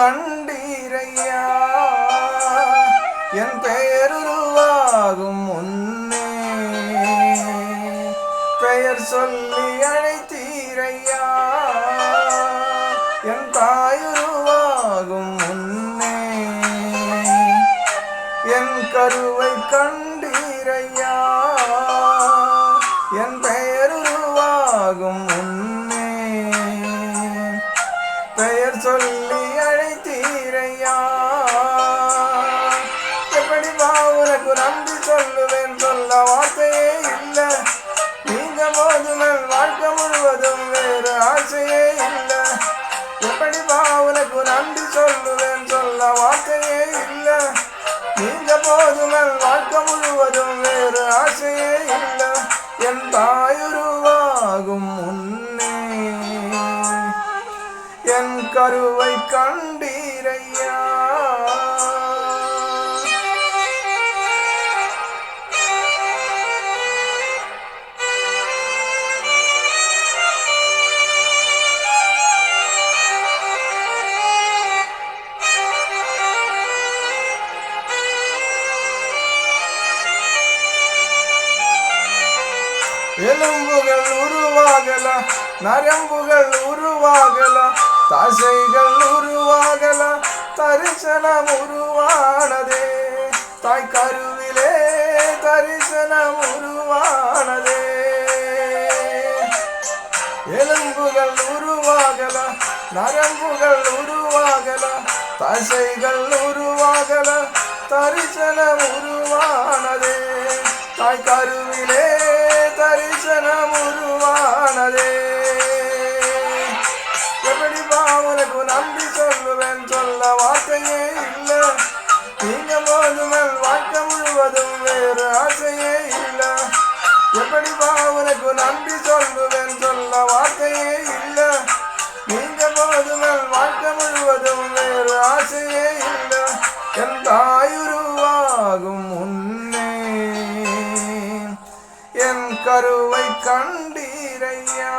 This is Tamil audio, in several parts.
கண்டீரையா என் பெயருருவாகும் முன்னே பெயர் சொல்லி அழைத்தீரையா என் தாயுருவாகும் முன்னே என் கருவை கண்டீரையா என் பெயருருவாகும் முன்னே பெயர் சொல்லி அழைத்தீரையா எப்படி உனக்கு நன்றி சொல்லுவேன் சொல்ல வார்த்தையே இல்லை நீங்க போதுமல் வாழ்க்கை முழுவதும் வேறு ஆசையே இல்லை எப்படி உனக்கு நன்றி சொல்லுவேன் சொல்ல வார்த்தையே இல்லை நீங்க போதுமல் வாழ்க்கை முழுவதும் வேறு ஆசையே இல்லை என் தாயுருவாகும் முன்னே என் கருவை கண்டீரையா எலும்புகள் உருவாகல நரம்புகள் உருவாகல தசைகள் உருவாகல தரிசனம் உருவானதே தாய் கருவிலே தரிசனம் உருவானதே எலும்புகள் உருவாகல நரம்புகள் உருவாகல தசைகள் உருவாகல தரிசனம் உருவானதே தாய் கருவிலே தரிசனம் உருவானதே எப்படி உனக்கு நன்றி சொல்லுவேன் சொல்ல வார்த்தையே இல்லை நீங்க போதுமல் வாழ்க்கை முழுவதும் வேறு ஆசையே இல்லை எப்படி உனக்கு நன்றி சொல்லுவேன் சொல்ல வார்த்தையே இல்லை நீங்க போதுமல் வாழ்க்கை முழுவதும் வேறு ஆசையே இல்லை என் தாயுருவாகும் முன்னே என் கருவை கண்டீரையா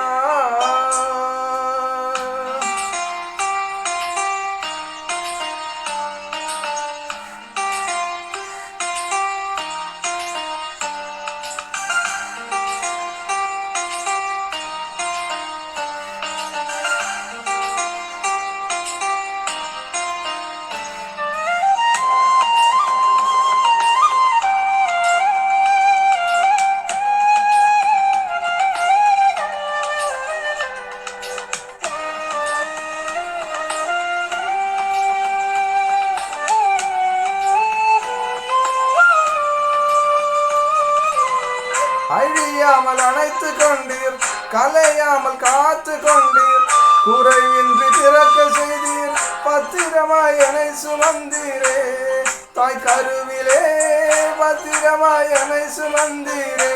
அழியாமல் அணைத்து கொண்டீர் கலையாமல் காத்து கொண்டீர் குறைவின்றி திறக்க செய்தீர் பத்திரமாய் என்னை சுமந்தீரே தாய் கருவிலே பத்திரமாய் என்னை சுமந்தீரே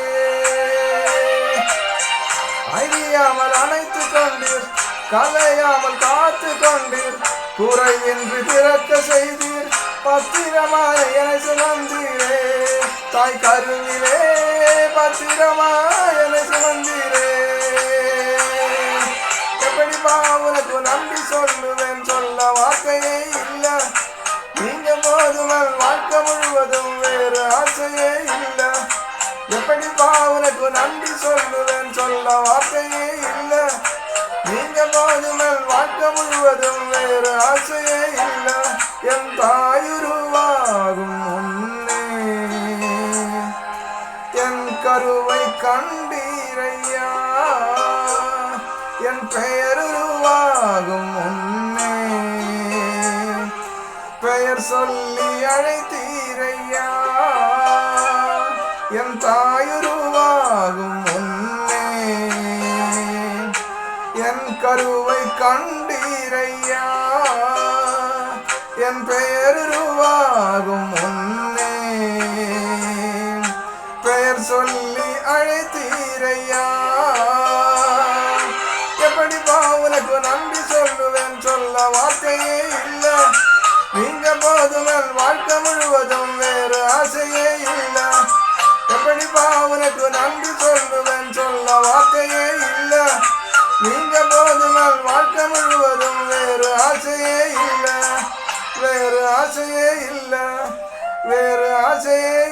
அழியாமல் அணைத்து கொண்டீர் கலையாமல் காத்து கொண்டீர் குறைவின்றி திறக்க செய்தீர் பத்திரமாய் என்னை சுமந்தீரே தாய் கருவிலே பத்திரமாய் என்னை சுமந்தீரே எப்படி உனக்கு நன்றி சொல்லுவேன் சொல்ல வார்த்தையே இல்லை நீங்க போதுமல் வாழ்க்கை முழுவதும் வேறு ஆசையே இல்லை எப்படி உனக்கு நன்றி சொல்லுவேன் சொல்ல வார்த்தையே இல்லை நீங்க போதுமல் வாழ்க்கை முழுவதும் வேறு ஆசையே இல்லை என் தாயுருவாகும் முன்னே என் கருவை கண்டீரையா என் பெயருருவாகும் முன்னே பெயர் சொல்லி அழைத்தீரையா என் தாயுருவாகும் முன்னே என் கருவை கண்டீரையா என் பெயருருவாகும் முன்னே பெயர் சொல்லி அழைத்தீரையா எப்படி உனக்கு நன்றி சொல்லுவேன் சொல்ல வார்த்தையே இல்லை நீங்க போதுமல் வாழ்க்கை முழுவதும் வேறு ஆசையே இல்லை எப்படி உனக்கு நன்றி சொல்லுவேன் சொல்ல வார்த்தையே இல்லை நீங்க போதுமல் வாழ்க்கை முழுவதும் வேறு ஆசையே இல்லை. ஆசையே இல்லை வேறு ஆசையே